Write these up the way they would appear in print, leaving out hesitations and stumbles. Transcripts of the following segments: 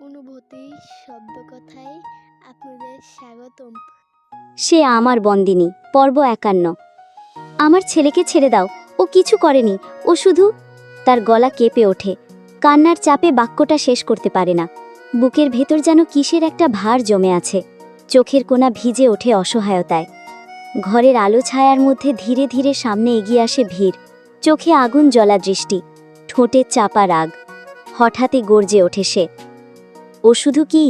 অনুভূতি শব্দকথায় আপনাদের স্বাগতম। সে আমার বন্দিনী পর্ব ৫১। আমার ছেলেকে ছেড়ে দাও, ও কিছু করেনি, ও শুধু। তার গলা কেঁপে ওঠে, কান্নার চাপে বাক্যটা শেষ করতে পারে না। বুকের ভেতর যেন কিসের একটা ভার জমে আছে, চোখের কোণা ভিজে ওঠে অসহায়তায়। ঘরের আলো ছায়ার মধ্যে ধীরে ধীরে সামনে এগিয়ে আসে ভিড়, চোখে আগুন জ্বলা দৃষ্টি, ঠোঁটে চাপা রাগ। হঠাৎই গর্জে ওঠে সে। ও শুধু কি?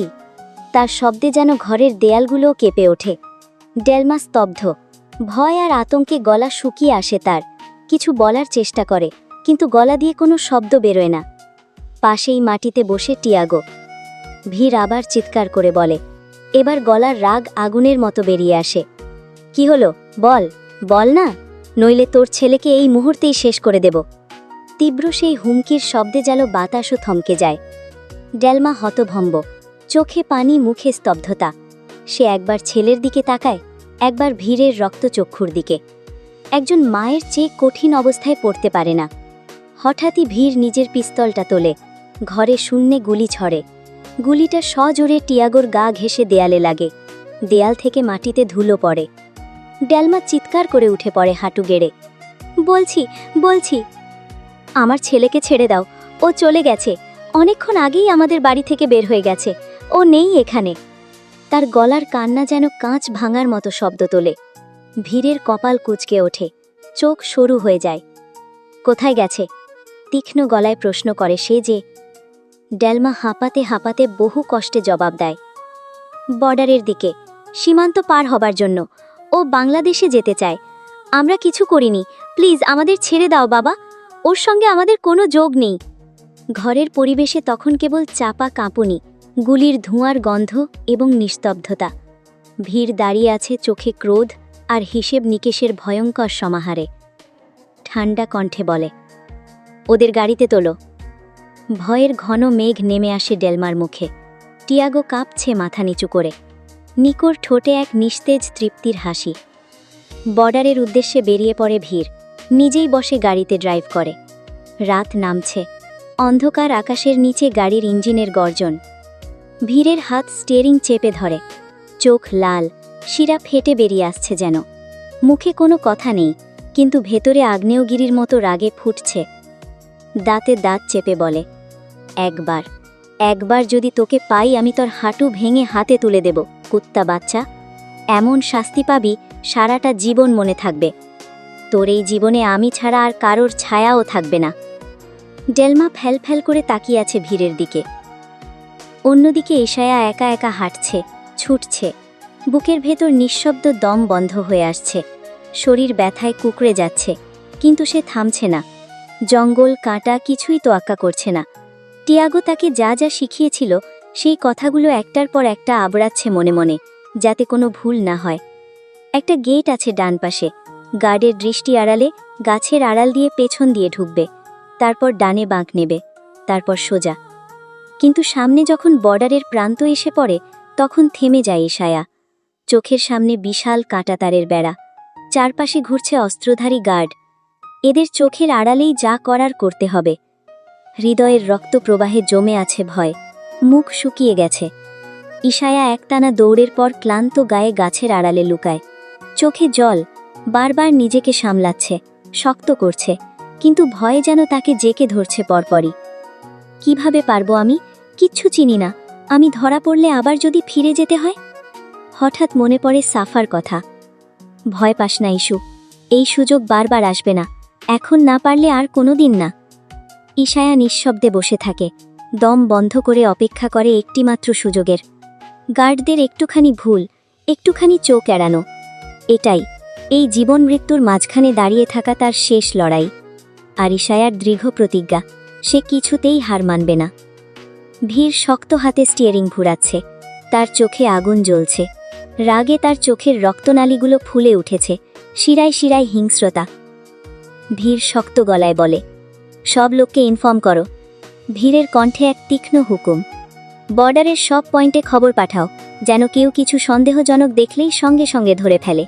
তার শব্দে যেন ঘরের দেয়ালগুলোও কেঁপে ওঠে। ডেলমা স্তব্ধ, ভয় আর আতঙ্কে গলা শুকিয়ে আসে তার। কিছু বলার চেষ্টা করে, কিন্তু গলা দিয়ে কোনো শব্দ বেরোয় না। পাশেই মাটিতে বসে টিয়াগো। ভিড় আবার চিৎকার করে বলে, এবার গলার রাগ আগুনের মতো বেরিয়ে আসে। কি হলো? বল, বল না, নইলে তোর ছেলেকে এই মুহূর্তেই শেষ করে দেব। তীব্র সেই হুমকির শব্দে যেন বাতাসও থমকে যায়। ডেলমা হতভম্ব, চোখে পানি, মুখে স্তব্ধতা। সে একবার ছেলের দিকে তাকায়, একবার ভিড়ের রক্তচক্ষুর দিকে। একজন মায়ের চেয়ে কঠিন অবস্থায় পড়তে পারে না। হঠাৎই ভিড় নিজের পিস্তলটা তোলে, ঘরে শূন্যে গুলি ছড়ে। গুলিটা সজোরে টিয়াগোর গা ঘেঁষে দেয়ালে লাগে, দেয়াল থেকে মাটিতে ধুলো পড়ে। ডেলমা চিৎকার করে উঠে পড়ে হাঁটু গেড়ে। বলছি বলছি আমার ছেলেকে ছেড়ে দাও, ও চলে গেছে, অনেকক্ষণ আগেই আমাদের বাড়ি থেকে বের হয়ে গেছে, ও নেই এখানে। তার গলার কান্না যেন কাঁচ ভাঙার মতো শব্দ তোলে। ভিড়ের কপাল কুঁচকে ওঠে, চোখ সরু হয়ে যায়। কোথায় গেছে? তীক্ষ্ণ গলায় প্রশ্ন করে সে যে। ডেলমা হাঁপাতে হাঁপাতে বহু কষ্টে জবাব দেয়, বর্ডারের দিকে, সীমান্ত পার হবার জন্য। ও বাংলাদেশে যেতে চায়। আমরা কিছু করিনি, প্লিজ আমাদের ছেড়ে দাও বাবা, ওর সঙ্গে আমাদের কোনো যোগ নেই। ঘরের পরিবেশে তখন কেবল চাপা কাঁপুনি, গুলির ধোঁয়ার গন্ধ এবং নিস্তব্ধতা। ভিড় দাঁড়িয়ে আছে চোখে ক্রোধ আর হিসেব নিকেশের ভয়ঙ্কর সমাহারে। ঠান্ডা কণ্ঠে বলে, ওদের গাড়িতে তোলো। ভয়ের ঘন মেঘ নেমে আসে ডেলমার মুখে। টিয়াগো কাঁপছে মাথা নিচু করে, নিকোর ঠোঁটে এক নিস্তেজ তৃপ্তির হাসি। বর্ডারের উদ্দেশ্যে বেরিয়ে পড়ে ভিড়, নিজেই বসে গাড়িতে ড্রাইভ করে। রাত নামছে, অন্ধকার আকাশের নিচে গাড়ির ইঞ্জিনের গর্জন। ভিড়ের হাত স্টিয়ারিং চেপে ধরে, চোখ লাল, শিরা ফেটে বেরিয়ে আসছে যেন। মুখে কোনো কথা নেই, কিন্তু ভেতরে আগ্নেয়গিরির মতো রাগে ফুটছে। দাঁতে দাঁত চেপে বলে, একবার একবার যদি তোকে পাই আমি তোর হাঁটু ভেঙে হাতে তুলে দেব, কুত্তা বাচ্চা। এমন শাস্তি পাবি সারাটা জীবন মনে থাকবে। তোর এই জীবনে আমি ছাড়া আর কারোর ছায়াও থাকবে না। ডেলমা ফ্যাল করে তাকিয়ে আছে ভিড়ের দিকে। অন্যদিকে ইশায়া একা একা হাঁটছে, ছুটছে। বুকের ভেতর নিঃশব্দ দম বন্ধ হয়ে আসছে, শরীর ব্যথায় কুঁকড়ে যাচ্ছে, কিন্তু সে থামছে না। জঙ্গল, কাঁটা কিছুই তোয়াক্কা করছে না। টিয়াগো তাকে যা যা শিখিয়েছিল সেই কথাগুলো একটার পর একটা আবড়াচ্ছে মনে মনে, যাতে কোনো ভুল না হয়। একটা গেট আছে ডান পাশে, গার্ডের দৃষ্টি আড়ালে গাছের আড়াল দিয়ে পেছন দিয়ে ঢুকবে, তারপর ডানে বাঁক নেবে, তারপর সোজা। কিন্তু সামনে যখন বর্ডারের প্রান্ত এসে পড়ে তখন থেমে যায় ইশায়া। চোখের সামনে বিশাল কাঁটাতারের বেড়া, চারপাশে ঘুরছে অস্ত্রধারী গার্ড। এদের চোখের আড়ালেই যা করার করতে হবে। হৃদয়ের রক্ত প্রবাহে জমে আছে ভয়, মুখ শুকিয়ে গেছে। ইশায়া একটানা দৌড়ের পর ক্লান্ত গায়ে গাছের আড়ালে লুকায়। চোখে জল, বারবার নিজেকে সামলাচ্ছে, শক্ত করছে, কিন্তু ভয় যেন তাকে জেকে ধরছে পরপরই। কিভাবে পারবো আমি? কিচ্ছু চিনি না। আমি ধরা পড়লে আবার যদি ফিরে যেতে হয়? হঠাৎ মনে পড়ে সাফার কথা। ভয় পাস না ইস্যু, এই সুযোগ বারবার আসবে না, এখন না পারলে আর কোনোদিন না। ইশায়া নিঃশব্দে বসে থাকে, দম বন্ধ করে অপেক্ষা করে একটিমাত্র সুযোগের। গার্ডদের একটুখানি ভুল, একটুখানি চোখ এড়ানো, এটাই এই জীবন মৃত্যুর মাঝখানে দাঁড়িয়ে থাকা তার শেষ লড়াই। আর ইশায়ার দৃঢ় প্রতিজ্ঞা, সে কিছুতেই হার মানবে না। ভিড় শক্ত হাতে স্টিয়ারিং ঘুরাচ্ছে, তার চোখে আগুন জ্বলছে। রাগে তার চোখের রক্তনালীগুলো ফুলে উঠেছে, শিরায় শিরায় হিংস্রতা। ভিড় শক্ত গলায় বলে, সব লোককে ইনফর্ম করো। ভিড়ের কণ্ঠে এক তীক্ষ্ণ হুকুম, বর্ডারের সব পয়েন্টে খবর পাঠাও, যেন কেউ কিছু সন্দেহজনক দেখলেই সঙ্গে সঙ্গে ধরে ফেলে।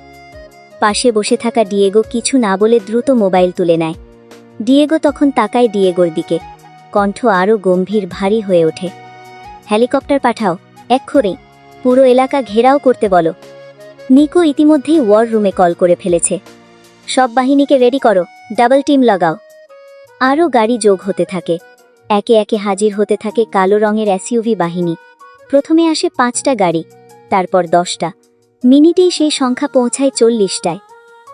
পাশে বসে থাকা ডিয়েগো কিছু না বলে দ্রুত মোবাইল তুলে নেয়। ডিয়েগো তখন তাকায় ডিয়েগোর দিকে, কণ্ঠ আরও গম্ভীর ভারী হয়ে ওঠে। হেলিকপ্টার পাঠাও, এক্ষুনি। পুরো এলাকা ঘেরাও করতে বলো। নিকো ইতিমধ্যেই ওয়ার রুমে কল করে ফেলেছে। সব বাহিনীকে রেডি করো, ডাবল টিম লাগাও। আরও গাড়ি যোগ হতে থাকে। একে একে হাজির হতে থাকে কালো রঙের এসইউভি বাহিনী। প্রথমে আসে 5টা গাড়ি, তারপর 10টা। মিনিটেই সেই সংখ্যা পৌঁছায় 40টায়।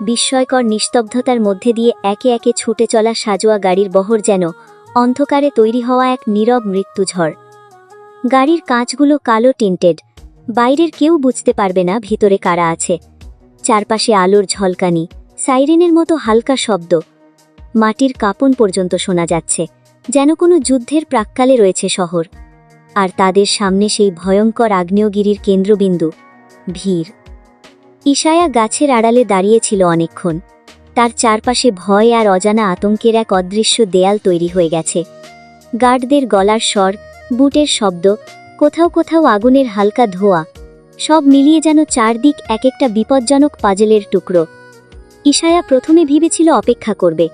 বিস্ময়কর নিস্তব্ধতার মধ্যে দিয়ে একে একে ছুটে চলা সাজোয়া গাড়ির বহর যেন অন্ধকারে তৈরি হওয়া এক নীরব মৃত্যুঝড়। গাড়ির কাঁচগুলো কালো টিন্টেড, বাইরের কেউ বুঝতে পারবে না ভিতরে কারা আছে। চারপাশে আলোর ঝলকানি, সাইরেনের মতো হালকা শব্দ, মাটির কাঁপন পর্যন্ত শোনা যাচ্ছে, যেন কোনো যুদ্ধের প্রাক্কালে রয়েছে শহর। আর তাদের সামনে সেই ভয়ঙ্কর আগ্নেয়গিরির কেন্দ্রবিন্দু, ভিড়। ইশায়া গাছের আড়ালে দাঁড়িয়েছিল অনেকক্ষণ। তার চারপাশে ভয় আর অজানা আতঙ্কের এক অদৃশ্য দেয়াল তৈরি হয়ে গেছে। গার্ডদের গলার স্বর, বুটের শব্দ, কোথাও কোথাও আগুনের হালকা ধোঁয়া, সব মিলিয়ে যেন চারদিক এক একটা বিপজ্জনক পাজেলের টুকরো। ইশায়া প্রথমে ভেবেছিল অপেক্ষা করবে,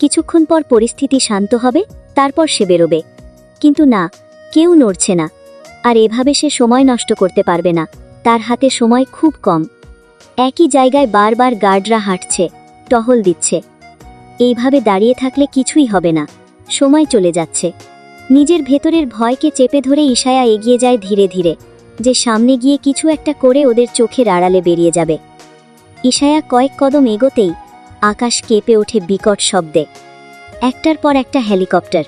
কিছুক্ষণ পর পরিস্থিতি শান্ত হবে, তারপর সে বেরোবে। কিন্তু না, কেউ নড়ছে না। আর এভাবে সে সময় নষ্ট করতে পারবে না, তার হাতে সময় খুব কম। একই জায়গায় বারবার গার্ডরা হাঁটছে, টহল দিচ্ছে। এইভাবে দাঁড়িয়ে থাকলে কিছুই হবে না, সময় চলে যাচ্ছে। নিজের ভেতরের ভয়কে চেপে ধরে ইশায়া এগিয়ে যায় ধীরে ধীরে, যে সামনে গিয়ে কিছু একটা করে ওদের চোখের আড়ালে বেরিয়ে যাবে। ইশায়া কয়েক কদম এগোতেই আকাশ কেঁপে ওঠে বিকট শব্দে। একটার পর একটা হেলিকপ্টার,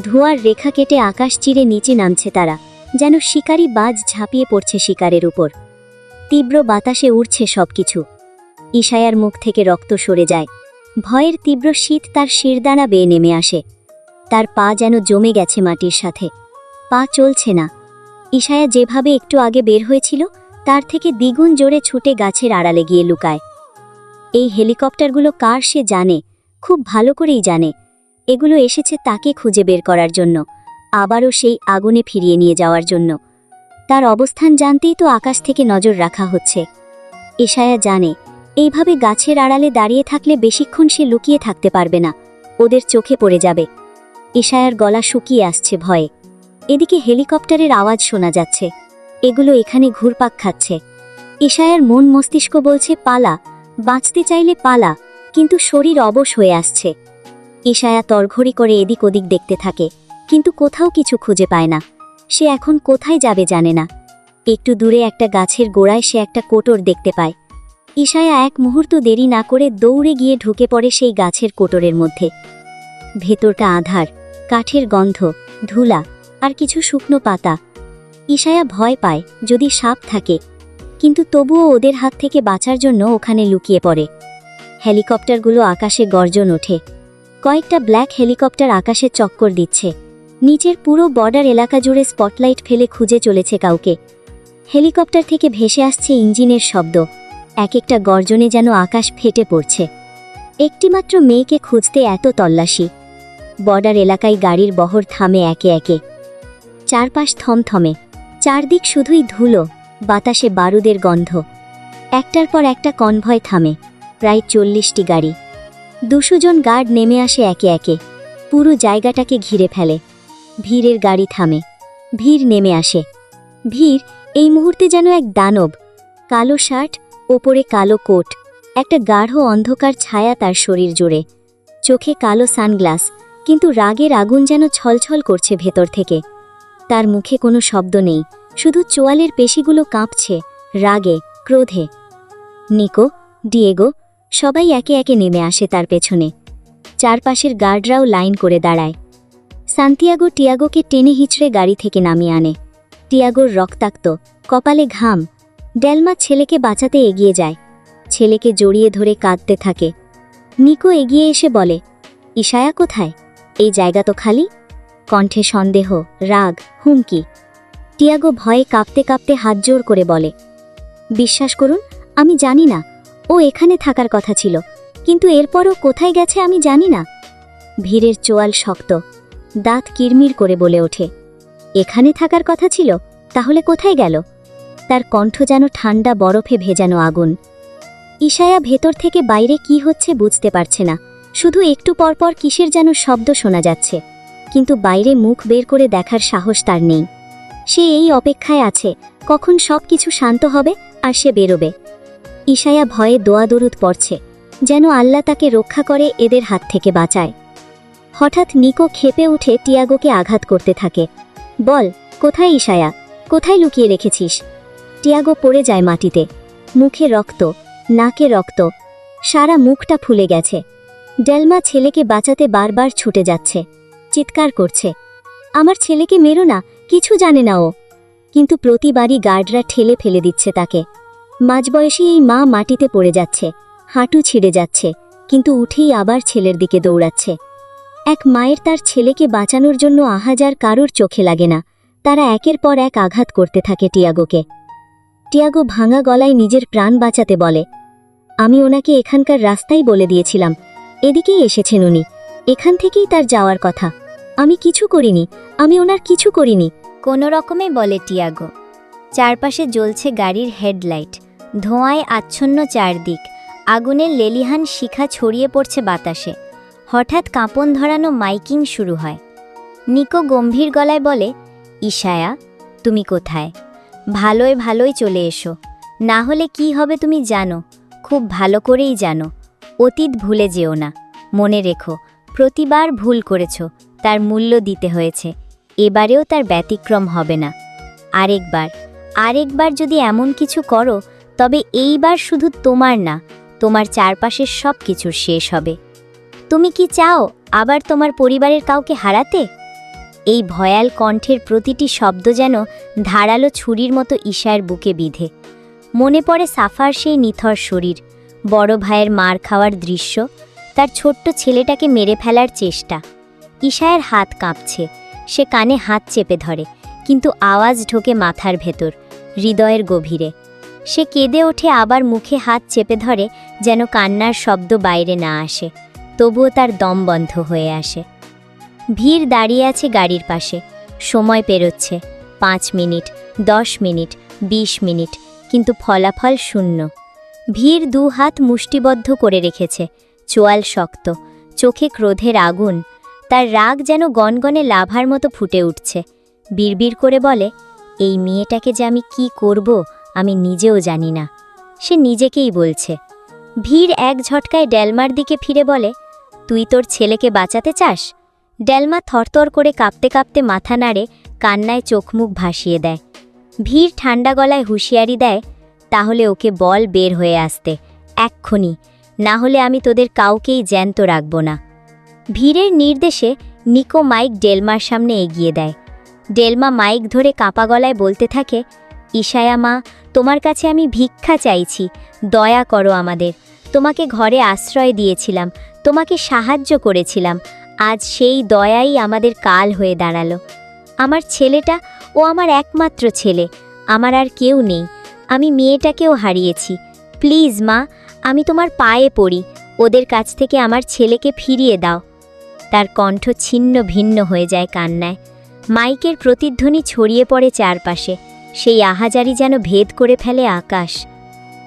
ধোঁয়ার রেখা কেটে আকাশ চিরে নিচে নামছে তারা, যেন শিকারি বাজ ঝাঁপিয়ে পড়ছে শিকারের উপর। তীব্র বাতাসে উড়ছে সবকিছু। ইশায়ার মুখ থেকে রক্ত সরে যায়। ভয়ের তীব্র শীত তার শিরদাঁড়া বেয়ে নেমে আসে। তার পা যেন জমে গেছে মাটির সাথে। পা চলছে না। ইশায়া যেভাবে একটু আগে বের হয়েছিল, তার থেকে দ্বিগুণ জোরে ছুটে গাছের আড়ালে গিয়ে লুকায়। এই হেলিকপ্টারগুলো কার সে জানে, খুব ভালো করেই জানে। এগুলো এসেছে তাকে খুঁজে বের করার জন্য, আবারও সেই আগুনে ফিরিয়ে নিয়ে যাওয়ার জন্য। তার অবস্থান জানতেই তো আকাশ থেকে নজর রাখা হচ্ছে। ইশায়া জানে, এইভাবে গাছের আড়ালে দাঁড়িয়ে থাকলে বেশিক্ষণ সে লুকিয়ে থাকতে পারবে না, ওদের চোখে পড়ে যাবে। ইশায়ার গলা শুকিয়ে আসছে ভয়ে। এদিকে হেলিকপ্টারের আওয়াজ শোনা যাচ্ছে, এগুলো এখানে ঘুরপাক খাচ্ছে। ইশায়ার মন মস্তিষ্ক বলছে পালা, বাঁচতে চাইলে পালা, কিন্তু শরীর অবশ হয়ে আসছে। ইশায়া তড়ঘড়ি করে এদিক ওদিক দেখতে থাকে, কিন্তু কোথাও কিছু খুঁজে পায় না। সে এখন কোথায় যাবে জানে না। একটু দূরে একটা গাছের গোড়ায় সে একটা কোটর দেখতে পায়। ইশায়া এক মুহূর্ত দেরি না করে দৌড়ে গিয়ে ঢুকে পড়ে সেই গাছের কোটরের মধ্যে। ভেতরটা আঁধার, কাঠের গন্ধ, ধুলা আর কিছু শুকনো পাতা। ইশায়া ভয় পায় যদি সাপ থাকে, কিন্তু তবুও ওদের হাত থেকে বাঁচার জন্য ওখানে লুকিয়ে পড়ে। হেলিকপ্টারগুলো আকাশে গর্জন ওঠে। কয়েকটা ব্ল্যাক হেলিকপ্টার আকাশে চক্কর দিচ্ছে, নিচের পুরো বর্ডার এলাকা জুড়ে স্পটলাইট ফেলে খুঁজে চলেছে কাউকে। হেলিকপ্টার থেকে ভেসে আসছে ইঞ্জিনের শব্দ, এক একটা গর্জনে যেন আকাশ ফেটে পড়ছে। একটিমাত্র মেয়েকে খুঁজতে এত তল্লাশি। বর্ডার এলাকায় গাড়ির বহর থামে একে একে। চারপাশ থমথমে, চারদিক শুধুই ধুলো, বাতাসে বারুদের গন্ধ। একটার পর একটা কনভয় থামে, প্রায় 40টি গাড়ি। 200 জন গার্ড নেমে আসে একে একে, পুরো জায়গাটাকে ঘিরে ফেলে। ভিড়ের গাড়ি থামে, ভিড় নেমে আসে। ভিড় এই মুহূর্তে যেন এক দানব। কালো শার্ট, ওপরে কালো কোট, একটা গাঢ় অন্ধকার ছায়া তার শরীর জুড়ে। চোখে কালো সানগ্লাস, কিন্তু রাগের আগুন যেন ছলছল করছে ভেতর থেকে। তার মুখে কোনো শব্দ নেই, শুধু চোয়ালের পেশিগুলো কাঁপছে রাগে, ক্রোধে। নিকো, ডিয়েগো সবাই একে একে নেমে আসে তার পেছনে। চারপাশের গার্ডরাও লাইন করে দাঁড়ায়। সান্তিয়াগো টিয়াগোকে টেনে হিচড়ে গাড়ি থেকে নামিয়ে আনে। টিয়াগোর রক্তাক্ত, কপালে ঘাম। ডেলমা ছেলেকে বাঁচাতে এগিয়ে যায়, ছেলেকে জড়িয়ে ধরে কাঁদতে থাকে। নিকো এগিয়ে এসে বলে, ইশায়া কোথায়? এই জায়গা তো খালি। কণ্ঠে সন্দেহ, রাগ, হুমকি। টিয়াগো ভয়ে কাঁপতে কাঁপতে হাত জোর করে বলে, বিশ্বাস করুন, আমি জানি না। ও এখানে থাকার কথা ছিল, কিন্তু এরপরও কোথায় গেছে আমি জানি না। ভিড়ের চোয়াল শক্ত, দাঁত কিরমির করে বলে ওঠে, এখানে থাকার কথা ছিল, তাহলে কোথায় গেল? তার কণ্ঠ যেন ঠান্ডা বরফে ভেজানো আগুন। ইশায়া ভেতর থেকে বাইরে কি হচ্ছে বুঝতে পারছে না, শুধু একটু পরপর কিসের যেন শব্দ শোনা যাচ্ছে, কিন্তু বাইরে মুখ বের করে দেখার সাহস তার নেই। সে এই অপেক্ষায় আছে কখন সব কিছু শান্ত হবে আর সে বেরোবে। ইশায়া ভয়ে দোয়া দরুদ পড়ছে, যেন আল্লাহ তাকে রক্ষা করে, এদের হাত থেকে বাঁচায়। হঠাৎ নিকো ক্ষেপে উঠে টিয়াগোকে আঘাত করতে থাকে। বল, কোথায় ইশায়া? কোথায় লুকিয়ে রেখেছিস? টিয়াগো পড়ে যায় মাটিতে, মুখে রক্ত, নাকে রক্ত, সারা মুখটা ফুলে গেছে। ডেলমা ছেলেকে বাঁচাতে বারবার ছুটে যাচ্ছে, চিৎকার করছে, আমার ছেলেকে মেরো না, কিছু জানে না ও। কিন্তু প্রতিবারই গার্ডরা ঠেলে ফেলে দিচ্ছে তাকে। মাঝবয়সী এই মা মাটিতে পড়ে যাচ্ছে, হাঁটু ছিঁড়ে যাচ্ছে, কিন্তু উঠেই আবার ছেলের দিকে দৌড়াচ্ছে। এক মায়ের তার ছেলেকে বাঁচানোর জন্য আহাজার কারোর চোখে লাগে না। তারা একের পর এক আঘাত করতে থাকে টিয়াগোকে। টিয়াগো ভাঙা গলায় নিজের প্রাণ বাঁচাতে বলে, আমি ওনাকে এখানকার রাস্তাই বলে দিয়েছিলাম, এদিকেই এসেছেন উনি, এখান থেকেই তার যাওয়ার কথা। আমি কিছু করিনি, আমি ওনার কিছু করিনি। কোনো রকমে বলে টিয়াগো। চারপাশে জ্বলছে গাড়ির হেডলাইট, ধোঁয়ায় আচ্ছন্ন চারদিক, আগুনের লেলিহান শিখা ছড়িয়ে পড়ছে বাতাসে। হঠাৎ কাঁপন ধরানো মাইকিং শুরু হয়। নিকো গম্ভীর গলায় বলে, ইশায়া, তুমি কোথায়? ভালোই ভালোই চলে এসো, না হলে কি হবে তুমি জানো, খুব ভালো করেই জানো। অতীত ভুলে যেও না, মনে রেখো, প্রতিবার ভুল করেছ, তার মূল্য দিতে হয়েছে, এবারেও তার ব্যতিক্রম হবে না। আরেকবার যদি এমন কিছু করো, তবে এইবার শুধু তোমার না, তোমার চারপাশের সব কিছুর শেষ হবে। তুমি কি চাও আবার তোমার পরিবারের কাউকে হারাতে? এই ভয়াল কণ্ঠের প্রতিটি শব্দ যেন ধারালো ছুরির মতো ইশায়ের বুকে বিঁধে। মনে পড়ে সাফার সেই নিথর শরীর, বড় ভাইয়ের মার খাওয়ার দৃশ্য, তার ছোট্ট ছেলেটাকে মেরে ফেলার চেষ্টা। ইশায়ের হাত কাঁপছে, সে কানে হাত চেপে ধরে, কিন্তু আওয়াজ ঢোকে মাথার ভেতর, হৃদয়ের গভীরে। সে কেঁদে ওঠে, আবার মুখে হাত চেপে ধরে, যেন কান্নার শব্দ বাইরে না আসে। তবুও তার দম বন্ধ হয়ে আসে। ভিড় দাঁড়িয়ে আছে গাড়ির পাশে, সময় পেরোচ্ছে, 5 মিনিট, 10 মিনিট, 20 মিনিট, কিন্তু ফলাফল শূন্য। ভিড় 2 হাত মুষ্টিবদ্ধ করে রেখেছে, চোয়াল শক্ত, চোখে ক্রোধের আগুন। তার রাগ যেন গনগনে লাভার মতো ফুটে উঠছে। বিড়বিড় করে বলে, এই মেয়েটাকে যে আমি কি করব আমি নিজেও জানি না। সে নিজেকেই বলছে। ভিড় এক ঝটকায় ডেলমার দিকে ফিরে বলে, তুই তোর ছেলেকে বাঁচাতে চাস? ডেলমা থরথর করে কাঁপতে কাঁপতে মাথা নাড়ে, কান্নায় চোখ মুখ ভাসিয়ে দেয়। ভিড় ঠান্ডা গলায় হুঁশিয়ারি দেয়, তাহলে ওকে বল বের হয়ে আসতে, এক্ষুনি, না হলে আমি তোদের কাউকেই জ্যান্ত রাখব না। ভিড়ের নির্দেশে নিকো মাইক ডেলমার সামনে এগিয়ে দেয়। ডেলমা মাইক ধরে কাঁপা গলায় বলতে থাকে, ইশায়া মা, তোমার কাছে আমি ভিক্ষা চাইছি, দয়া করো আমাদের। তোমাকে ঘরে আশ্রয় দিয়েছিলাম, তোমাকে সাহায্য করেছিলাম, আজ সেই দয়াই আমাদের কাল হয়ে দাঁড়ালো। আমার ছেলেটা, ও আমার একমাত্র ছেলে, আমার আর কেউ নেই, আমি মেয়েটাকেও হারিয়েছি। প্লিজ মা, আমি তোমার পায়ে পড়ি, ওদের কাছ থেকে আমার ছেলেকে ফিরিয়ে দাও। তার কণ্ঠ ছিন্ন ভিন্ন হয়ে যায় কান্নায়। মাইকের প্রতিধ্বনি ছড়িয়ে পড়ে চারপাশে, সেই আহাজারি যেন ভেদ করে ফেলে আকাশ।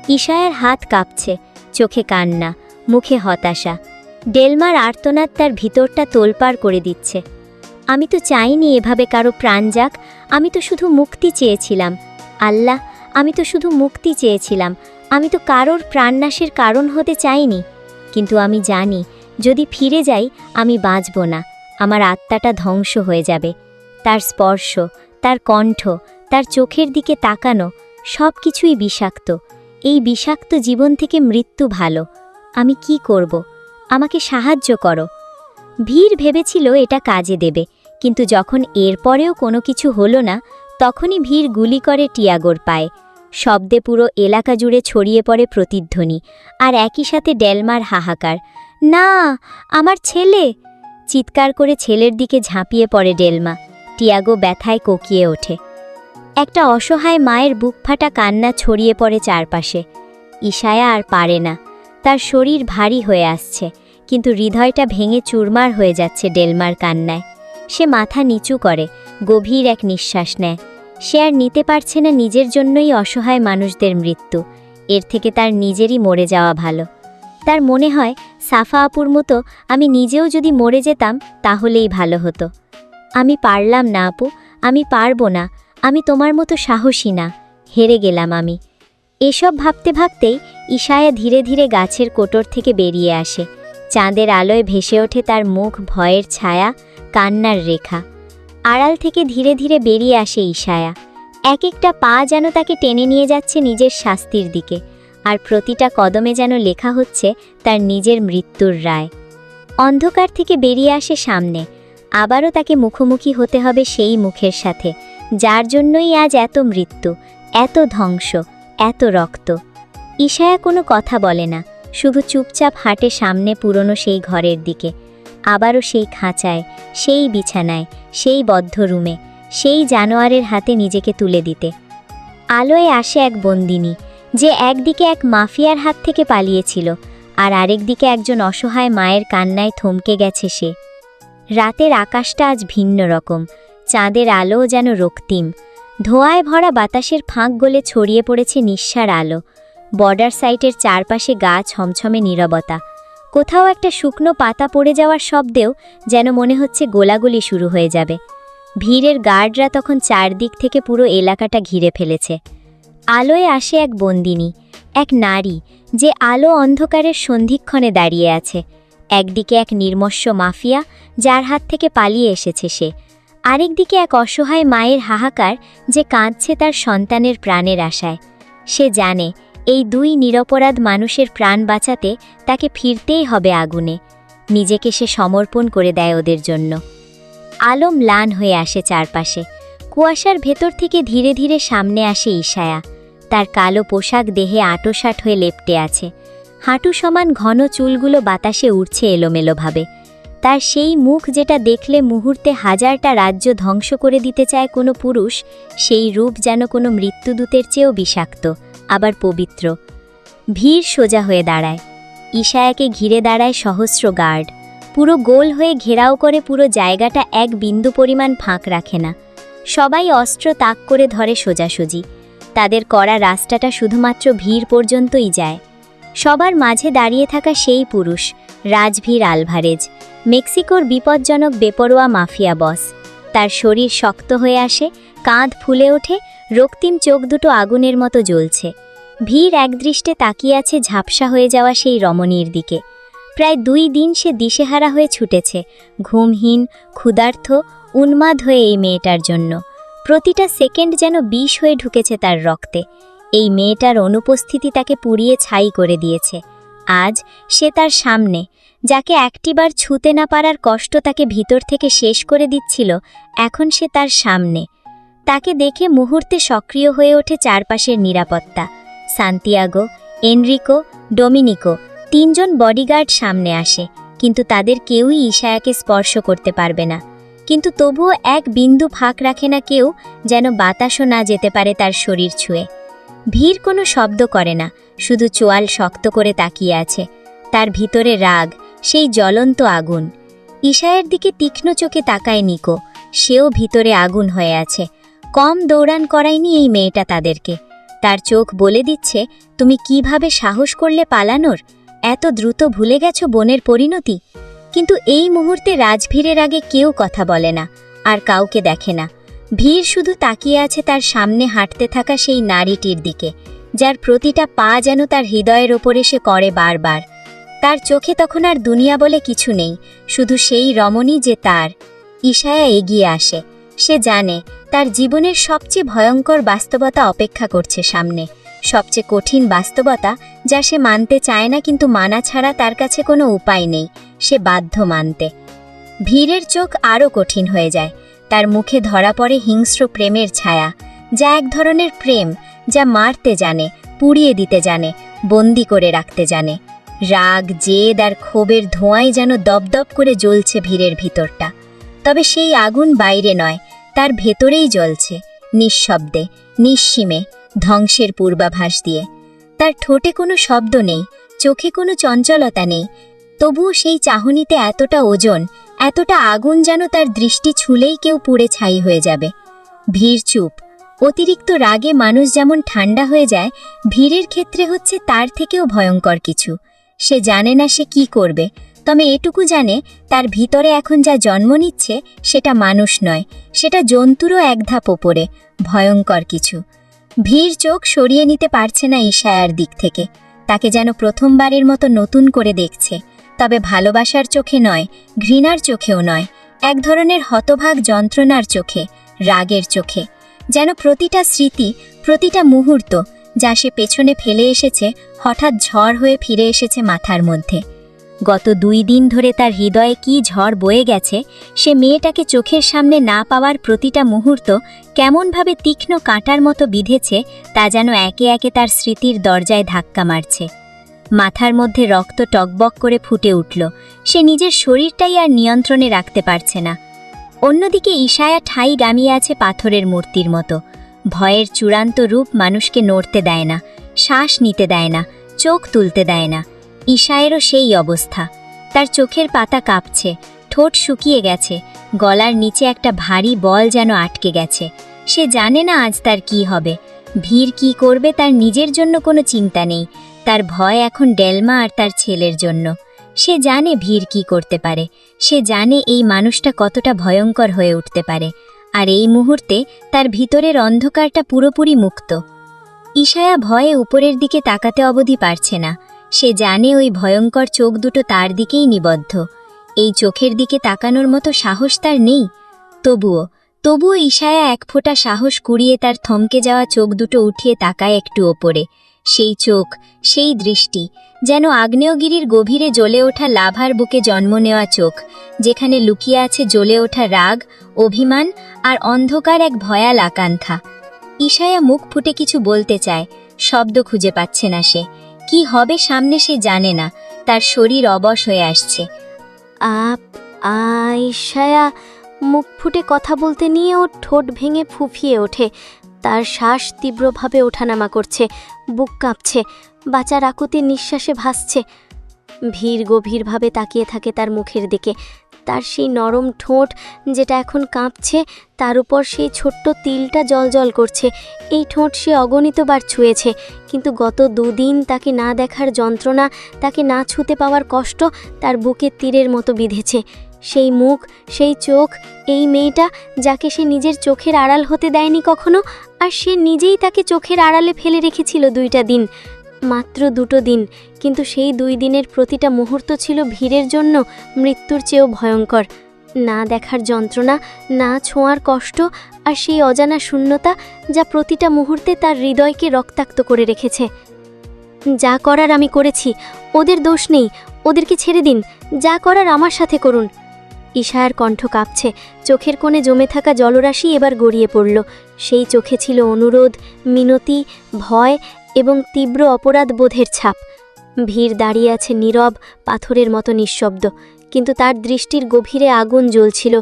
ইশায়ার হাত কাঁপছে, চোখে কান্না, মুখে হতাশা। ডেলমার আর্তনাদ তার ভিতরটা তোলপাড় করে দিচ্ছে। আমি তো চাইনি এভাবে কারো প্রাণ যাক, আমি তো শুধু মুক্তি চেয়েছিলাম। আল্লাহ, আমি তো শুধু মুক্তি চেয়েছিলাম, আমি তো কারোর প্রাণনাশের কারণ হতে চাইনি। কিন্তু আমি জানি, যদি ফিরে যাই আমি বাঁচব না, আমার আত্মাটা ধ্বংস হয়ে যাবে। তার স্পর্শ, তার কণ্ঠ, তার চোখের দিকে তাকানো, সব কিছুই বিষাক্ত। এই বিষাক্ত জীবন থেকে মৃত্যু ভালো। আমি কি করব? আমাকে সাহায্য করো। ভিড় ভেবেছিল এটা কাজে দেবে, কিন্তু যখন এরপরেও কোনো কিছু হলো না, তখনই ভিড় গুলি করে টিয়াগোর পায়ে। শব্দে পুরো এলাকা জুড়ে ছড়িয়ে পড়ে প্রতিধ্বনি, আর একই সাথে ডেলমার হাহাকার, না, আমার ছেলে! চিৎকার করে ছেলের দিকে ঝাঁপিয়ে পড়ে ডেলমা। টিয়াগো ব্যথায় কোকিয়ে ওঠে। একটা অসহায় মায়ের বুকফাটা কান্না ছড়িয়ে পড়ে চারপাশে। ইশায়া আর পারে না, তার শরীর ভারী হয়ে আসছে, কিন্তু হৃদয়টা ভেঙে চুরমার হয়ে যাচ্ছে ডেলমার কান্নায়। সে মাথা নিচু করে, গভীর এক নিঃশ্বাস নেয়। সে আর নিতে পারছে না নিজের জন্যই অসহায় মানুষদের মৃত্যু, এর থেকে তার নিজেরই মরে যাওয়া ভালো। তার মনে হয়, সাফা আপুর মতো আমি নিজেও যদি মরে যেতাম তাহলেই ভালো হতো। আমি পারলাম না আপু, আমি পারবো না, আমি তোমার মতো সাহসী না, হেরে গেলাম আমি। এসব ভাবতে ভাবতেই ইশায়া ধীরে ধীরে গাছের কোটর থেকে বেরিয়ে আসে। চাঁদের আলোয় ভেসে ওঠে তার মুখ, ভয়ের ছায়া, কান্নার রেখা। আড়াল থেকে ধীরে ধীরে বেরিয়ে আসে ইশায়া। এক একটা পা যেন তাকে টেনে নিয়ে যাচ্ছে নিজের শাস্তির দিকে, আর প্রতিটা কদমে যেন লেখা হচ্ছে তার নিজের মৃত্যুর রায়। অন্ধকার থেকে বেরিয়ে আসে সামনে। আবারও তাকে মুখোমুখি হতে হবে সেই মুখের সাথে, যার জন্যই আজ এত মৃত্যু, এত ধ্বংস, এত রক্ত। ইশায়া কোনো কথা বলে না, শুধু চুপচাপ হাঁটে সামনে পুরনো সেই ঘরের দিকে। আবারও সেই খাঁচায়, সেই বিছানায়, সেই বদ্ধ রুমে, সেই জানোয়ারের হাতে নিজেকে তুলে দিতে। আলোয় আসে এক বন্দিনী, যে একদিকে এক মাফিয়ার হাত থেকে পালিয়েছিল, আর আরেকদিকে একজন অসহায় মায়ের কান্নায় থমকে গেছে সে। রাতের আকাশটা আজ ভিন্ন রকম, চাঁদের আলো যেন রক্তিম। ধোঁয়ায় ভরা বাতাসের ফাঁক গলে ছড়িয়ে পড়েছে নিঃসার আলো। বর্ডার সাইটের চারপাশে গা ছমছমে নীরবতা। কোথাও একটা শুকনো পাতা পড়ে যাওয়ার শব্দেও যেন মনে হচ্ছে গোলাগুলি শুরু হয়ে যাবে। ভিড়ের গার্ডরা তখন চারদিক থেকে পুরো এলাকাটা ঘিরে ফেলেছে। আলোয় আসে এক বন্দিনী, এক নারী, যে আলো অন্ধকারের সন্ধিক্ষণে দাঁড়িয়ে আছে। একদিকে এক নির্মস্য মাফিয়া, যার হাত থেকে পালিয়ে এসেছে সে। আরেকদিকে এক অসহায় মায়ের হাহাকার, যে কাঁদছে তার সন্তানের প্রাণের আশায়। সে জানে এই দুই নিরপরাধ মানুষের প্রাণ বাঁচাতে তাকে ফিরতেই হবে আগুনে। নিজেকে সে সমর্পণ করে দেয় ওদের জন্য। আলো ম্লান হয়ে আসে চারপাশে। কুয়াশার ভেতর থেকে ধীরে ধীরে সামনে আসে ইশায়া। তার কালো পোশাক দেহে আঁটোসাঁট হয়ে লেপ্টে আছে। হাঁটু সমান ঘন চুলগুলো বাতাসে উড়ছে এলোমেলোভাবে। তার সেই মুখ, যেটা দেখলে মুহূর্তে হাজারটা রাজ্য ধ্বংস করে দিতে চায় কোনো পুরুষ, সেই রূপ যেন কোনো মৃত্যুদূতের চেয়েও বিষাক্ত, আবার পবিত্র। ভিড় সোজা হয়ে দাঁড়ায়। ইশায়াকে ঘিরে দাঁড়ায় সহস্র গার্ড। পুরো গোল হয়ে ঘেরাও করে, পুরো জায়গাটা এক বিন্দু পরিমাণ ফাঁক রাখে না। সবাই অস্ত্র তাক করে ধরে সোজাসুজি। তাদের করা রাস্তাটা শুধুমাত্র ভিড় পর্যন্তই যায়। সবার মাঝে দাঁড়িয়ে থাকা সেই পুরুষ, রাজভীর আলভারেজ, মেক্সিকোর বিপজ্জনক বেপরোয়া মাফিয়া বস। তার শরীর শক্ত হয়ে আসে, কাঁধ ফুলে ওঠে, রক্তিম চোখ দুটো আগুনের মতো জ্বলছে। ভিড় একদৃষ্টে তাকিয়ে আছে ঝাপসা হয়ে যাওয়া সেই রমণীর দিকে। প্রায় 2 দিন সে দিশেহারা হয়ে ছুটেছে, ঘুমহীন, ক্ষুধার্ত, উন্মাদ হয়ে এই মেয়েটার জন্য। প্রতিটা সেকেন্ড যেন বিষ হয়ে ঢুকেছে তার রক্তে। এই মেয়েটার অনুপস্থিতি তাকে পুড়িয়ে ছাই করে দিয়েছে। আজ সে তার সামনে, যাকে একটিবার ছুঁতে না পারার কষ্ট তাকে ভিতর থেকে শেষ করে দিচ্ছিল, এখন সে তার সামনে। তাকে দেখে মুহূর্তে সক্রিয় হয়ে ওঠে চারপাশের নিরাপত্তা। সান্তিয়াগো, এনরিকো, ডোমিনিকো, 3 জন বডিগার্ড সামনে আসে, কিন্তু তাদের কেউই ইশায়াকে স্পর্শ করতে পারবে না। কিন্তু তবুও এক বিন্দু ফাঁক রাখে না কেউ, যেন বাতাসও না যেতে পারে তার শরীর ছুঁয়ে। ভিড় কোনো শব্দ করে না, শুধু চোয়াল শক্ত করে তাকিয়ে আছে। তার ভিতরে রাগ, সেই জ্বলন্ত আগুন। ইশায়ের দিকে তীক্ষ্ণ চোখে তাকায় নিকো। সেও ভিতরে আগুন হয়ে আছে। কম দৌড়ান করায়নি এই মেয়েটা তাদেরকে। তার চোখ বলে দিচ্ছে, তুমি কিভাবে সাহস করলে পালানোর? এত দ্রুত ভুলে গেছো বোনের পরিণতি? কিন্তু এই মুহূর্তে রাজভীরের আগে কেউ কথা বলে না, আর কাউকে দেখে না। ভিড় শুধু তাকিয়ে আছে তার সামনে হাঁটতে থাকা সেই নারীটির দিকে, যার প্রতিটা পা যেন তার হৃদয়ের ওপরে সে করে বারবার। তার চোখে তখন আর দুনিয়া বলে কিছু নেই, শুধু সেই রমণী যে তার। ইশায়া এগিয়ে আসে। সে জানে তার জীবনের সবচেয়ে ভয়ঙ্কর বাস্তবতা অপেক্ষা করছে সামনে। সবচেয়ে কঠিন বাস্তবতা, যা সে মানতে চায় না, কিন্তু মানা ছাড়া তার কাছে কোনো উপায় নেই। সে বাধ্য মানতে। ভিড়ের চোখ আরও কঠিন হয়ে যায়। তার মুখে ধরা পড়ে হিংস্র প্রেমের ছায়া, যা এক ধরনের প্রেম, যা মারতে জানে, পুড়িয়ে দিতে জানে, বন্দি করে রাখতে জানে। রাগ, জেদ আর ক্ষোভের ধোঁয়ায় যেন দপদপ করে জ্বলছে ভিড়ের ভিতরটা। তবে সেই আগুন বাইরে নয়, তার ভেতরেই জ্বলছে, নিঃশব্দে, নিঃসীমে, ধ্বংসের পূর্বাভাস দিয়ে। তার ঠোঁটে কোনো শব্দ নেই, চোখে কোনো চঞ্চলতা নেই, তবুও সেই চাহনিতে এতটা ওজন, এতটা আগুন, যেন তার দৃষ্টি ছুলেই কেউ পুড়ে ছাই হয়ে যাবে। ভিড় চুপ। অতিরিক্ত রাগে মানুষ যেমন ঠান্ডা হয়ে যায়, ভিড়ের ক্ষেত্রে হচ্ছে তার থেকেও ভয়ঙ্কর কিছু। সে জানে না সে কি করবে, তবে এটুকু জানে তার ভিতরে এখন যা জন্ম নিচ্ছে সেটা মানুষ নয়, সেটা জন্তুরও এক ধাপ ওপরে, ভয়ঙ্কর কিছু। ভীর চোখ সরিয়ে নিতে পারছে না ইশায়ার দিক থেকে। তাকে যেন প্রথমবারের মতো নতুন করে দেখছে, তবে ভালোবাসার চোখে নয়, ঘৃণার চোখেও নয়, এক ধরনের হতভাগ যন্ত্রণার চোখে, রাগের চোখে। যেন প্রতিটা স্মৃতি, প্রতিটা মুহূর্ত যা সে পেছনে ফেলে এসেছে হঠাৎ ঝড় হয়ে ফিরে এসেছে মাথার মধ্যে। গত 2 দিন ধরে তার হৃদয়ে কি ঝড় বয়ে গেছে, সে মেয়েটাকে চোখের সামনে না পাওয়ার প্রতিটা মুহূর্ত কেমনভাবে তীক্ষ্ণ কাঁটার মতো বিঁধেছে তা যেন একে একে তার স্মৃতির দরজায় ধাক্কা মারছে। মাথার মধ্যে রক্ত টকবক করে ফুটে উঠল, সে নিজের শরীরটাই আর নিয়ন্ত্রণে রাখতে পারছে না। অন্যদিকে ইশায়া ঠাই গামিয়ে আছে পাথরের মূর্তির মতো। ভয়ের চূড়ান্ত রূপ মানুষকে নড়তে দেয় না, শ্বাস নিতে দেয় না, চোখ তুলতে দেয় না। ইশায়েরও সেই অবস্থা। তার চোখের পাতা কাঁপছে, ঠোঁট শুকিয়ে গেছে, গলার নিচে একটা ভারী বল যেন আটকে গেছে। সে জানে না আজ তার কি হবে। ভীর কি করবে তার নিজের জন্য কোনো চিন্তা নেই, তার ভয় এখন ডেলমা আর তার ছেলের জন্য। সে জানে ভীর কি করতে পারে, সে জানে এই মানুষটা কতটা ভয়ঙ্কর হয়ে উঠতে পারে। আর এই মুহূর্তে তার ভিতরের অন্ধকারটা পুরোপুরি মুক্ত। ইশায়া ভয়ে উপরের দিকে তাকাতে অবধি পারছে না। সে জানে ওই ভয়ঙ্কর চোখ দুটো তার দিকেই নিবদ্ধ। এই চোখের দিকে তাকানোর মতো সাহস তার নেই। তবুও ইশায়া এক ফোঁটা সাহস কুড়িয়ে তার থমকে যাওয়া চোখ দুটো উঠিয়ে তাকায় একটু ওপরে। সেই চোখ, সেই দৃষ্টি যেন আগ্নেয়গিরির গভীরে জ্বলে ওঠা লাভার বুকে জন্ম নেওয়া চোখ, যেখানে লুকিয়ে আছে জ্বলে ওঠা রাগ, অভিমান আর অন্ধকার এক ভয়াল আকাঙ্ক্ষা। ইশায়া মুখ ফুটে কিছু বলতে চায়, শব্দ খুঁজে পাচ্ছে না সে। কি হবে সামনে সে জানে না, তার শরীর অবশ হয়ে আসছে। ইশায়া মুখ ফুটে কথা বলতে নিয়ে ওর ঠোঁট ভেঙে ফুফিয়ে ওঠে। তার শ্বাস তীব্রভাবে ওঠানামা করছে, বুক কাঁপছে, বাঁচার আকুতি নিঃশ্বাসে ভাসছে। ভীর গভীরভাবে তাকিয়ে থাকে তার মুখের দিকে। তার সেই নরম ঠোঁট যেটা এখন কাঁপছে, তার উপর সেই ছোট্ট তিলটা জলজল করছে। এই ঠোঁট সে অগণিতবার ছুঁয়েছে, কিন্তু গত 2 দিন তাকে না দেখার যন্ত্রণা, তাকে না ছুঁতে পাওয়ার কষ্ট তার বুকে তীরের মতো বিঁধেছে। সেই মুখ, সেই চোখ, এই মেয়েটা যাকে সে নিজের চোখের আড়াল হতে দেয়নি কখনো, আর সে নিজেই তাকে চোখের আড়ালে ফেলে রেখেছিল 2টা দিন, মাত্র 2টো দিন। কিন্তু সেই 2 দিনের প্রতিটা মুহূর্ত ছিল ভীরের জন্য মৃত্যুর চেয়েও ভয়ঙ্কর। না দেখার যন্ত্রণা, না ছোঁয়ার কষ্ট, আর সেই অজানা শূন্যতা যা প্রতিটা মুহূর্তে তার হৃদয়কে রক্তাক্ত করে রেখেছে। যা করার আমি করেছি, ওদের দোষ নেই, ওদেরকে ছেড়ে দিন, যা করার আমার সাথে করুন। ইশায়ার কণ্ঠ কাঁপছে, চোখের কোণে জমে থাকা জলরাশি এবার গড়িয়ে পড়ল। সেই চোখে ছিল অনুরোধ, মিনতি, ভয় এবং তীব্র অপরাধ বোধের ছাপ। ভীর দাঁড়িয়ে আছে নীরব, পাথরের মতো নিঃশব্দ, কিন্তু তার দৃষ্টির গভীরে আগুন জ্বলছিল।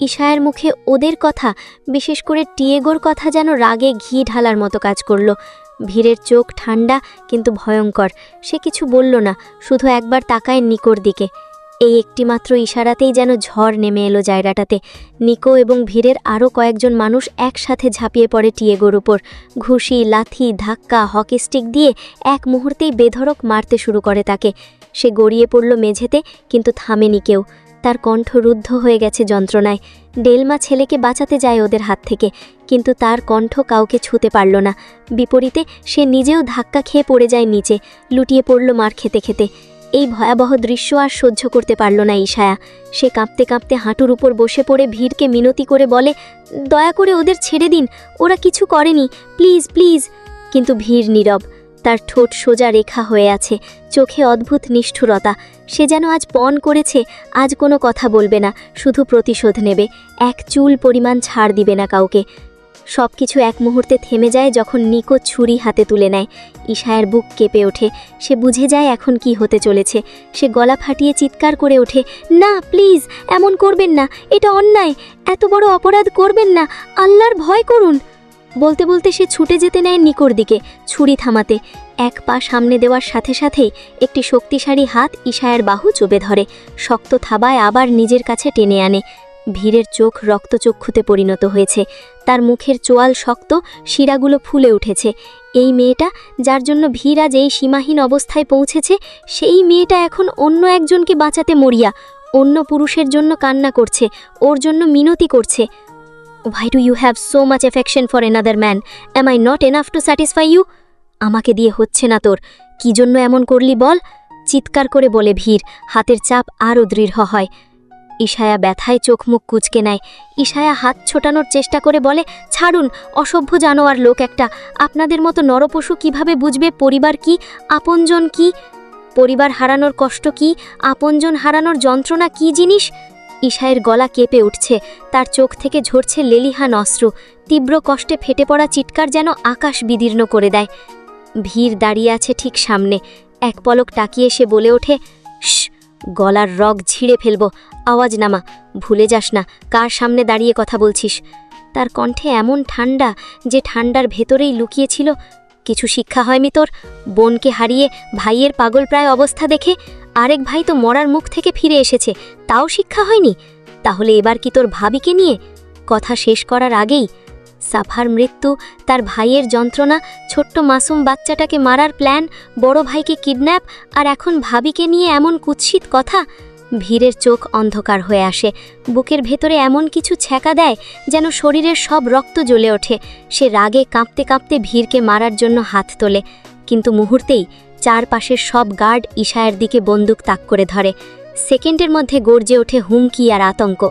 ইশায়ার মুখে ওদের কথা, বিশেষ করে টিয়েগোর কথা যেন রাগে ঘি ঢালার মতো কাজ করল। ভীরের চোখ ঠান্ডা কিন্তু ভয়ঙ্কর। সে কিছু বলল না, শুধু একবার তাকায় নিকোর দিকে। এই একটিমাত্র ইশারাতেই যেন ঝড় নেমে এলো জায়গাটাতে। নিকো এবং ভীরের আরও কয়েকজন মানুষ একসাথে ঝাঁপিয়ে পড়ে টিয়েগোর উপর। ঘুষি, লাথি, ধাক্কা, হকি স্টিক দিয়ে এক মুহূর্তেই বেধড়ক মারতে শুরু করে তাকে। সে গড়িয়ে পড়ল মেঝেতে, কিন্তু থামেনি কেউ। তার কণ্ঠ রুদ্ধ হয়ে গেছে যন্ত্রণায়। ডেলমা ছেলেকে বাঁচাতে যায় ওদের হাত থেকে, কিন্তু তার কণ্ঠ কাউকে ছুঁতে পারল না। বিপরীতে সে নিজেও ধাক্কা খেয়ে পড়ে যায় নিচে, লুটিয়ে পড়ল মার খেতে খেতে। এই ভয়াবহ দৃশ্য আর সহ্য করতে পারল না ইশায়া। সে কাঁপতে কাঁপতে হাঁটুর উপর বসে পড়ে ভীরকে মিনতি করে বলে, দয়া করে ওদের ছেড়ে দিন, ওরা কিছু করেনি, প্লিজ প্লিজ। কিন্তু ভীর নীরব, তার ঠোঁট সোজা রেখা হয়ে আছে, চোখে অদ্ভুত নিষ্ঠুরতা। সে যেন আজ পণ করেছে, আজ কোনো কথা বলবে না, শুধু প্রতিশোধ নেবে, এক চুল পরিমাণ ছাড় দিবে না কাউকে। সব কিছু এক মুহূর্তে থেমে যায় যখন নিকো ছুরি হাতে তুলে নেয়। ইশায়ার বুক কেঁপে ওঠে। সে বুঝে যায় এখন কি হতে চলেছে। সে গলা ফাটিয়ে চিৎকার করে ওঠে, না প্লিজ, এমন করবেন না, এটা অন্যায়, এত বড় অপরাধ করবেন না, আল্লাহর ভয় করুন। বলতে বলতে সে ছুটে যেতে নেয় নিকোর দিকে, ছুরি থামাতে। এক পা সামনে দেওয়ার সাথে সাথেই একটি শক্তিশালী হাত ইশায়ার বাহু চুপে ধরে, শক্ত থাবায় আবার নিজের কাছে টেনে আনে। ভীরের চোখ রক্তচক্ষুতে পরিণত হয়েছে, তার মুখের চোয়াল শক্ত, শিরাগুলো ফুলে উঠেছে। এই মেয়েটা, যার জন্য ভীর আজ এই সীমাহীন অবস্থায় পৌঁছেছে, সেই মেয়েটা এখন অন্য একজনকে বাঁচাতে মরিয়া, অন্য পুরুষের জন্য কান্না করছে, ওর জন্য মিনতি করছে। Why do you have so much affection for another man? Am I not enough to satisfy you? আমাকে দিয়ে হচ্ছে না তোর, কি জন্য এমন করলি বল? চিৎকার করে বলে ভীর, হাতের চাপ আরও দৃঢ় হয়। ইশায়া ব্যথায় চোখ মুখ কুঁচকে নেয়। ইশায়া হাত ছোটানোর চেষ্টা করে বলে, ছাড়ুন, অসভ্য জানোয়ার লোক একটা। আপনাদের মতো নরপশু কিভাবে বুঝবে পরিবার কি, আপনজন কি? পরিবার হারানোর কষ্ট কি, আপনজন হারানোর যন্ত্রণা কি জিনিস? ইশায়ের গলা কেঁপে উঠছে, তার চোখ থেকে ঝরছে লেলিহান অশ্রু। তীব্র কষ্টে ফেটে পড়া চিৎকার যেন আকাশ বিদীর্ণ করে দেয়। ভীর দাঁড়িয়ে আছে ঠিক সামনে, এক পলক তাকিয়ে সে বলে ওঠে, শ্, গলার রগ ঝিড়ে ফেলব, আওয়াজ নামা, ভুলে যাস না কার সামনে দাঁড়িয়ে কথা বলছিস। তার কণ্ঠে এমন ঠান্ডা যে ঠান্ডার ভেতরেই লুকিয়েছিল, কিছু শিক্ষা হয়নি তোর? বোনকে হারিয়ে ভাইয়ের পাগলপ্রায় অবস্থা দেখে আরেক ভাই তো মরার মুখ থেকে ফিরে এসেছে, তাও শিক্ষা হয়নি? তাহলে এবার কি তোর ভাবিকে নিয়ে? কথা শেষ করার আগেই সাফার মৃত্যু, তার ভাইয়ের যন্ত্রণা, ছোট্ট মাসুম বাচ্চাটাকে মারার প্ল্যান, বড় ভাইকে কিডন্যাপ, আর এখন ভাবিকে নিয়ে এমন কুৎসিত কথা। ভীরের চোখ অন্ধকার হয়ে আসে, বুকের ভেতরে এমন কিছু ছ্যাঁকা দেয় যেন শরীরের সব রক্ত জ্বলে ওঠে। সে রাগে কাঁপতে কাঁপতে ভীরকে মারার জন্য হাত তোলে, কিন্তু মুহূর্তেই চারপাশের সব গার্ড ইশায়ের দিকে বন্দুক তাক করে ধরে। সেকেন্ডের মধ্যে গর্জে ওঠে হুমকি আর আতঙ্ক।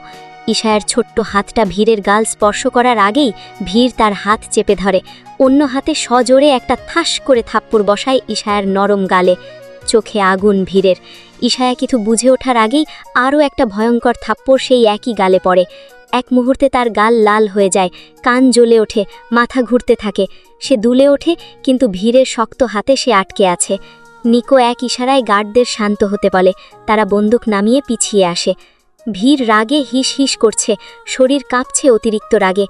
ইশায়ের ছোট্ট হাতটা ভীরের গাল স্পর্শ করার আগেই ভীর তার হাত চেপে ধরে, অন্য হাতে সজোরে একটা ঠাস করে থাপ্পড় বসায় ইশায়ের নরম গালে। চোখে আগুন ভীরের। ইশায়া কিছু বুঝে ওঠার আগেই আরও একটা ভয়ঙ্কর থাপ্পড় সেই একই গালে পড়ে। এক মুহূর্তে তার গাল লাল হয়ে যায়, কান জ্বলে ওঠে, মাথা ঘুরতে থাকে। সে দুলে ওঠে, কিন্তু ভীরের শক্ত হাতে সে আটকে আছে। নিকো এক ইশারায় গার্ডদের শান্ত হতে বলে, তারা বন্দুক নামিয়ে পিছিয়ে আসে। ভীর রাগে হিস হিস করছে, শরীর কাঁপছে অতিরিক্ত রাগে।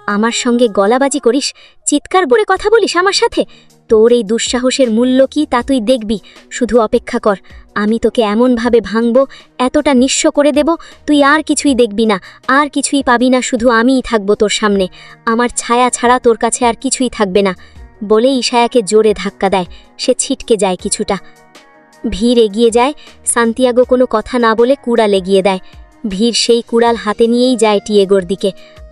আমার সঙ্গে গলাবাজি করিস, চিৎকার করে কথা বলিস আমার সাথে? তোর এই দুঃসাহসের মূল্য কি তা তুই দেখবি। শুধু অপেক্ষা কর, আমি তোকে এমনভাবে ভাঙব, এতটা নিঃস্ব করে দেব, তুই আর কিছুই দেখবি না, আর কিছুই পাবি না, শুধু আমিই থাকবো তোর সামনে। আমার ছায়া ছাড়া তোর কাছে আর কিছুই থাকবে না। বলে ইশায়াকে জোরে ধাক্কা দেয়, সে ছিটকে যায় কিছুটা। ভীর এগিয়ে যায়, সান্তিয়াগো কোনো কথা না বলে কুড়াল এগিয়ে দেয়। ভীর সেই কুড়াল হাতে নিয়েই যায় টিয়েগোর দিকে।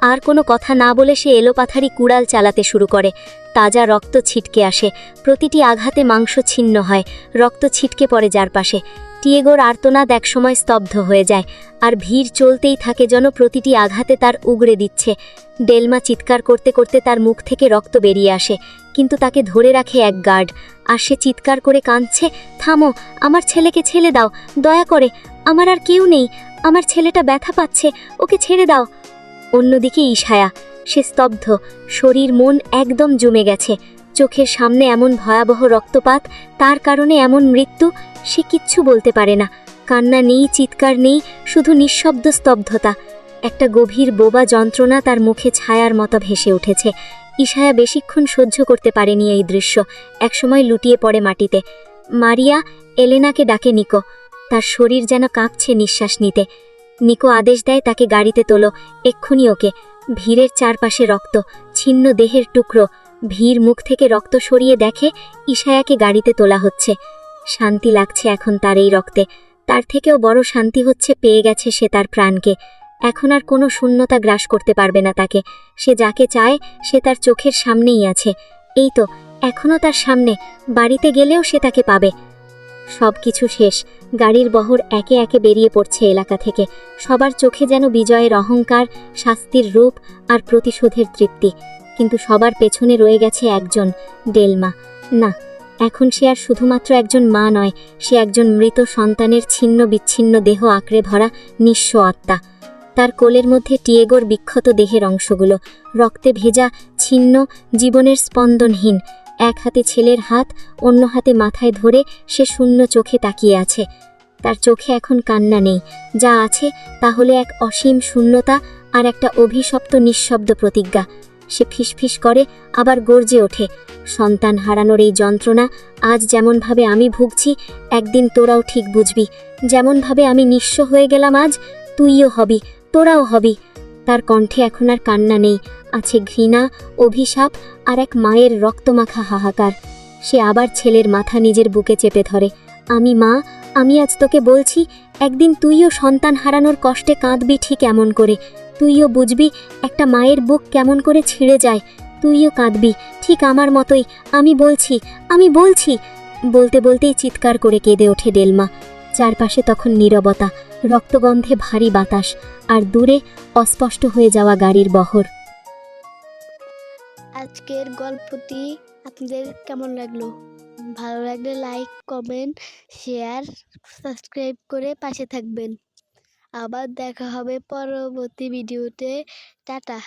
আর কোনো কথা না বলে সে এলোপাথারি কুড়াল চালাতে শুরু করে। তাজা রক্ত ছিটকে আসে, প্রতিটি আঘাতে মাংস ছিন্ন হয়, রক্ত ছিটকে পড়ে চারপাশে। টিয়েগোর আর্তনাদ একসময় স্তব্ধ হয়ে যায়, আর ভীর চলতেই থাকে যেন প্রতিটি আঘাতে তার উগড়ে দিচ্ছে। ডেলমা চিৎকার করতে করতে তার মুখ থেকে রক্ত বেরিয়ে আসে, কিন্তু তাকে ধরে রাখে এক গার্ড। আর সে চিৎকার করে কাঁদছে, থামো, আমার ছেলেকে ছেড়ে দাও, দয়া করে, আমার আর কেউ নেই, আমার ছেলেটা ব্যথা পাচ্ছে, ওকে ছেড়ে দাও। অন্যদিকে ইশায়া, সে স্তব্ধ, শরীর মন একদম জমে গেছে। চোখের সামনে এমন ভয়াবহ রক্তপাত, তার কারণে এমন মৃত্যু, সে কিচ্ছু বলতে পারে না। কান্না নেই, চিৎকার নেই, শুধু নিঃশব্দ স্তব্ধতা। একটা গভীর বোবা যন্ত্রণা তার মুখে ছায়ার মতো ভেসে উঠেছে। ইশায়া বেশিক্ষণ সহ্য করতে পারেনি এই দৃশ্য, একসময় লুটিয়ে পড়ে মাটিতে। মারিয়া, এলেনাকে ডাকে নিকো। তার শরীর যেন কাঁপছে নিঃশ্বাস নিতে। নিকো আদেশ দেয় তাকে গাড়িতে তোলো, এক্ষুনি ওকে। ভীরের চারপাশে রক্ত, ছিন্ন দেহের টুকরো। ভীর মুখ থেকে রক্ত সরিয়ে দেখে ইশায়াকে গাড়িতে তোলা হচ্ছে। শান্তি লাগছে এখন তার এই রক্তে। তার থেকেও বড় শান্তি হচ্ছে পেয়ে গেছে সে তার প্রাণকে। এখন আর কোনো শূন্যতা গ্রাস করতে পারবে না তাকে। সে যাকে চায় সে তার চোখের সামনেই আছে। এই তো, এখনও তার সামনে, বাড়িতে গেলেও সে তাকে পাবে। সব কিছু শেষ, গাড়ির বহর একে একে বেরিয়ে পড়ছে এলাকা থেকে। সবার চোখে যেন বিজয়ের অহংকার, শাস্তির রূপ আর প্রতিশোধের তৃপ্তি। কিন্তু সবার পেছনে রয়ে গেছে একজন, ডেলমা। না, এখন সে আর শুধুমাত্র একজন মা নয়, সে একজন মৃত সন্তানের ছিন্ন বিচ্ছিন্ন দেহ আঁকড়ে ধরা নিঃস্ব আত্মা। তার কোলের মধ্যে টিয়েগোর বিক্ষত দেহের অংশগুলো, রক্তে ভেজা, ছিন্ন, জীবনের স্পন্দনহীন। এক হাতে ছেলের হাত, অন্য হাতে মাথায় ধরে সে শূন্য চোখে তাকিয়ে আছে। তার চোখে এখন কান্না নেই, যা আছে তাহলে এক অসীম শূন্যতা আর একটা অভিশপ্ত নিঃশব্দ প্রতিজ্ঞা। সে ফিসফিস করে, আবার গর্জে ওঠে, সন্তান হারানোর এই যন্ত্রণা আজ যেমনভাবে আমি ভুগছি, একদিন তোরাও ঠিক বুঝবি। যেমনভাবে আমি নিঃস্ব হয়ে গেলাম আজ, তুইও হবি, তোরাও হবি। তার কণ্ঠে এখন আর কান্না নেই, আছে ঘৃণা, অভিশাপ আর এক মায়ের রক্তমাখা হাহাকার। সে আবার ছেলের মাথা নিজের বুকে চেপে ধরে। আমি মা, আমি আজ তোকে বলছি, একদিন তুইও সন্তান হারানোর কষ্টে কাঁদবি ঠিক এমন করে। তুইও বুঝবি একটা মায়ের বুক কেমন করে ছিঁড়ে যায়। তুইও কাঁদবি ঠিক আমার মতোই। আমি বলছি, আমি বলছি। বলতে বলতেই চিৎকার করে কেঁদে ওঠে ডেলমা। চারপাশে তখন নীরবতা, রক্তগন্ধে ভারী বাতাস, আর দূরে অস্পষ্ট হয়ে যাওয়া গাড়ির বহর। আজকের গল্পটি আপনাদের কেমন লাগলো? ভালো লাগলে লাইক, কমেন্ট, শেয়ার, সাবস্ক্রাইব করে পাশে থাকবেন। আবার দেখা হবে পরবর্তী ভিডিওতে। টাটা।